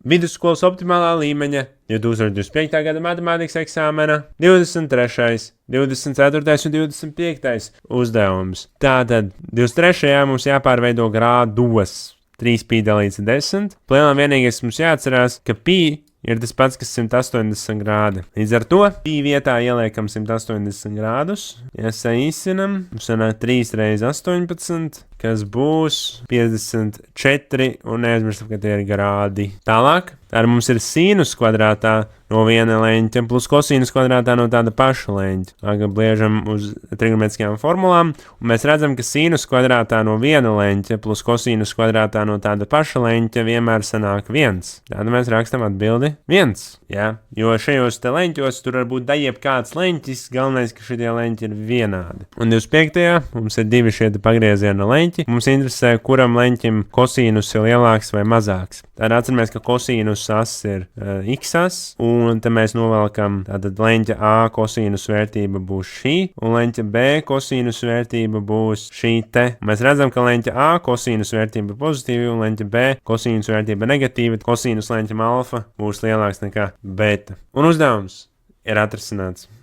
Vidusskolas optimālā līmeņa 2025. gada matemātikas eksāmena 23., 24. un 25. uzdevums. Tātad 23. mums jāpārveido grādos 3π dalīts 10. Plēnām vienīgais mums jāatcerās, ka π ir tas pats, kas 180 grādi. Līdz ar to π vietā ieliekam 180 grādus, ja saīsinam, mums sanāk 3 reiz 18, kas būs 54, un neaizmirstam, ka tie ir grādi. Tālāk, tā mums ir sinus kvadrātā no viena leņķa plus kosinus kvadrātā no tāda paša leņķa. Tagad bliežam uz trigonometriskajām formulām, un mēs redzam, ka sinus kvadrātā no viena leņķa plus kosinus kvadrātā no tāda paša leņķa vienmēr sanāk 1. Tātad mēs rakstam atbildi 1. Ja? Jo šajos te leņķos tur var būt dajieb kāds leņķis, galvenais, ka šitie leņķi ir vienādi. Un 25. mums ir divi šie pagrieziena leņķi. Mums interesē, kuram leņķim kosinus ir lielāks vai mazāks. Tad atceramies, ka kosinus as ir x as, un te mēs novelkam tātad leņķa A kosinus vērtība būs šī, un leņķa B kosinus vērtība būs šī te. Mēs redzam, ka leņķa A kosinus vērtība ir pozitīva, un leņķa B kosinus vērtība ir negatīva. Kosinus leņķam alfa būs lielāks nekā beta. Un uzdevums ir atrisināts.